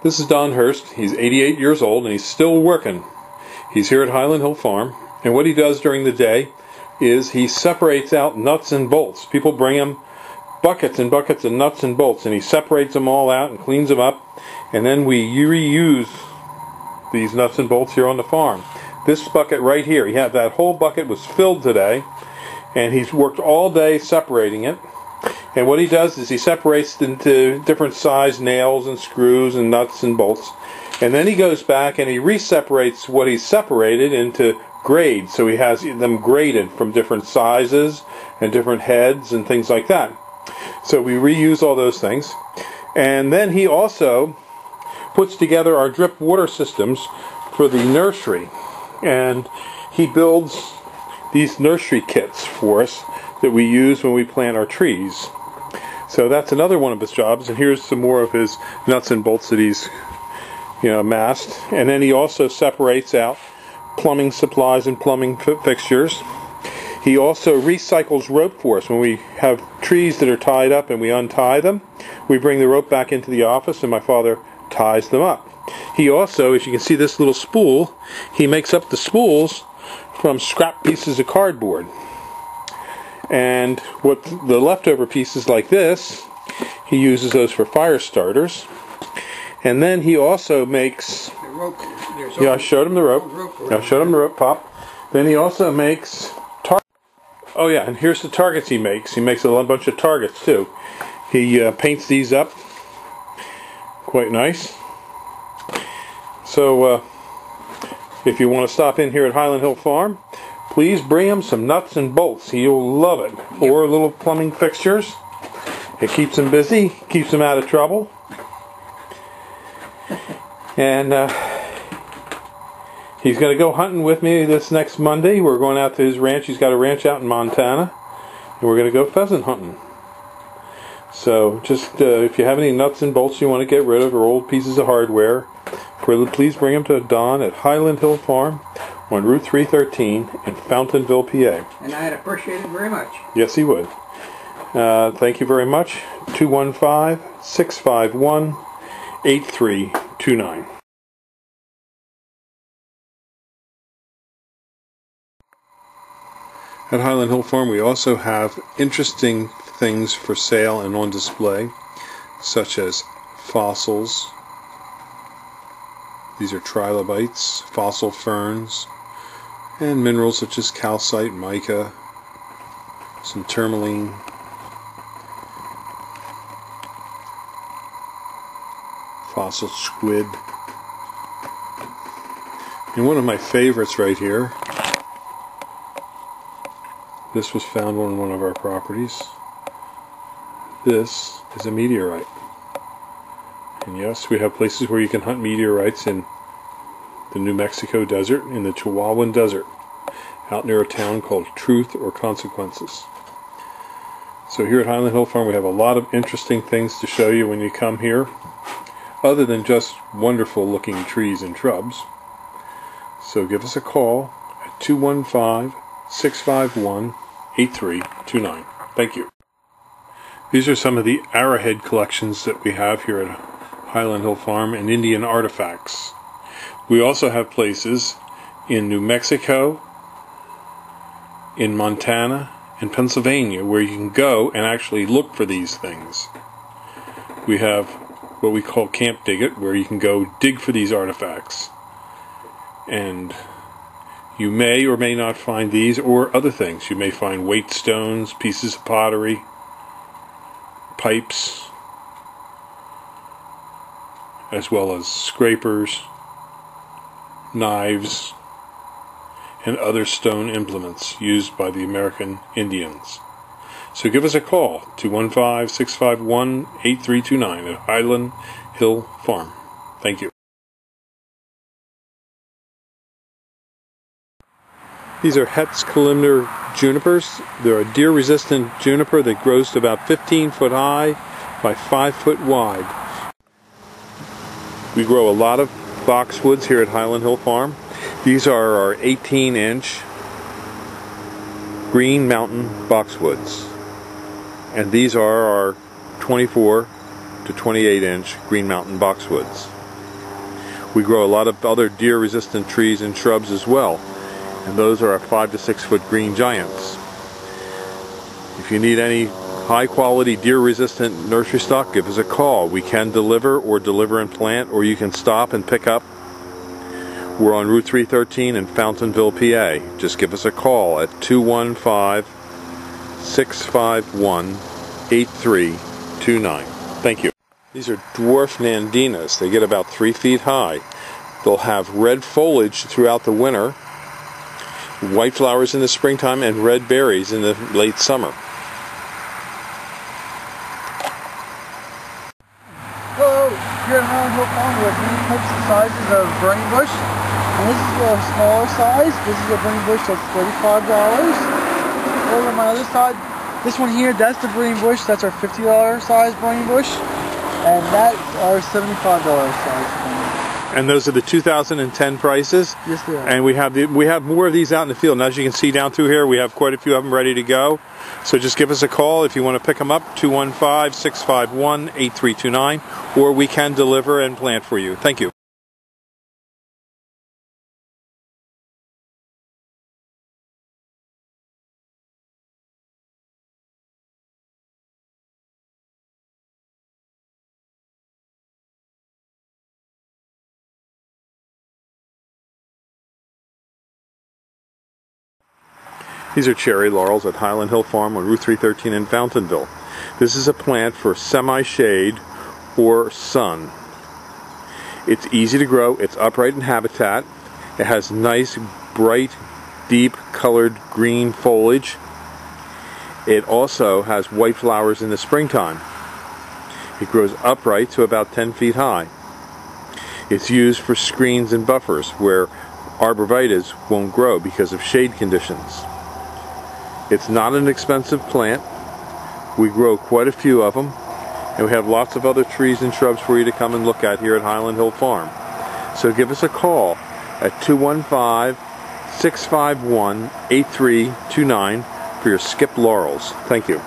This is Don Hurst. He's 88 years old and he's still working. He's here at Highland Hill Farm, and what he does during the day is he separates out nuts and bolts. People bring him buckets and buckets of nuts and bolts, and he separates them all out and cleans them up, and then we reuse these nuts and bolts here on the farm. This bucket right here, that whole bucket was filled today, and he's worked all day separating it. And what he does is he separates into different size nails and screws and nuts and bolts, and then he goes back and he re-separates what he's separated into grades, so he has them graded from different sizes and different heads and things like that. So we reuse all those things. And then he also puts together our drip water systems for the nursery, and he builds these nursery kits for us that we use when we plant our trees. So that's another one of his jobs, and here's some more of his nuts and bolts that he's amassed. And then he also separates out plumbing supplies and plumbing fixtures. He also recycles rope for us. When we have trees that are tied up and we untie them, we bring the rope back into the office and my father ties them up. He also, as you can see this little spool, he makes up the spools from scrap pieces of cardboard. And what the leftover pieces like this, he uses those for fire starters. And then he also makes... The rope. Yeah, I showed him the rope. I showed him the rope, Pop. Then he also makes... Oh yeah, and here's the targets he makes. He makes a bunch of targets too. He paints these up. Quite nice. So, if you want to stop in here at Highland Hill Farm, please bring him some nuts and bolts. He'll love it. Or little plumbing fixtures. It keeps him busy, keeps him out of trouble. And he's going to go hunting with me this next Monday. We're going out to his ranch. He's got a ranch out in Montana. And we're going to go pheasant hunting. So just if you have any nuts and bolts you want to get rid of or old pieces of hardware, please bring them to Don at Highland Hill Farm on Route 313 in Fountainville, PA. And I'd appreciate it very much. Yes, he would. Thank you very much. 215-651-8329. At Highland Hill Farm, we also have interesting things for sale and on display, such as fossils. These are trilobites, fossil ferns, and minerals such as calcite, mica, some tourmaline, fossil squid, and one of my favorites right here. This was found on one of our properties. This is a meteorite. And yes, we have places where you can hunt meteorites in the New Mexico desert, in the Chihuahuan desert, out near a town called Truth or Consequences. So here at Highland Hill Farm we have a lot of interesting things to show you when you come here, other than just wonderful looking trees and shrubs. So give us a call at 215-651-8329. Thank you. These are some of the arrowhead collections that we have here at Highland Hill Farm and Indian artifacts. We also have places in New Mexico, in Montana, and Pennsylvania where you can go and actually look for these things. We have what we call Camp Dig It, where you can go dig for these artifacts. And you may or may not find these or other things. You may find weight stones, pieces of pottery, pipes, as well as scrapers, knives, and other stone implements used by the American Indians. So give us a call, 215-651-8329 at Highland Hill Farm. Thank you. These are Hetz columnar junipers. They're a deer-resistant juniper that grows to about 15 foot high by 5 foot wide. We grow a lot of boxwoods here at Highland Hill Farm. These are our 18-inch Green Mountain boxwoods. And these are our 24 to 28-inch Green Mountain boxwoods. We grow a lot of other deer-resistant trees and shrubs as well, and those are our 5 to 6 foot green giants. If you need any high-quality deer-resistant nursery stock, give us a call. We can deliver and plant, or you can stop and pick up. We're on Route 313 in Fountainville, PA. Just give us a call at 215-651-8329. Thank you. These are dwarf nandinas. They get about 3 feet high. They'll have red foliage throughout the winter, white flowers in the springtime, and red berries in the late summer. Hello, here at Highland Hill Farm we have many types and sizes of burning bush. And this is a smaller size. This is a burning bush that's $35. Over on my other side, this one here, that's the burning bush. That's our $50 size burning bush. And that's our $75 size burning bush. And those are the 2010 prices? Yes, they are. And we have more of these out in the field. And as you can see down through here, we have quite a few of them ready to go. So just give us a call if you want to pick them up, 215-651-8329, or we can deliver and plant for you. Thank you. These are cherry laurels at Highland Hill Farm on Route 313 in Fountainville. This is a plant for semi-shade or sun. It's easy to grow, it's upright in habitat, it has nice, bright, deep colored green foliage. It also has white flowers in the springtime. It grows upright to about 10 feet high. It's used for screens and buffers where arborvitaes won't grow because of shade conditions. It's not an expensive plant. We grow quite a few of them, and we have lots of other trees and shrubs for you to come and look at here at Highland Hill Farm. So give us a call at 215-651-8329 for your skipped laurels. Thank you.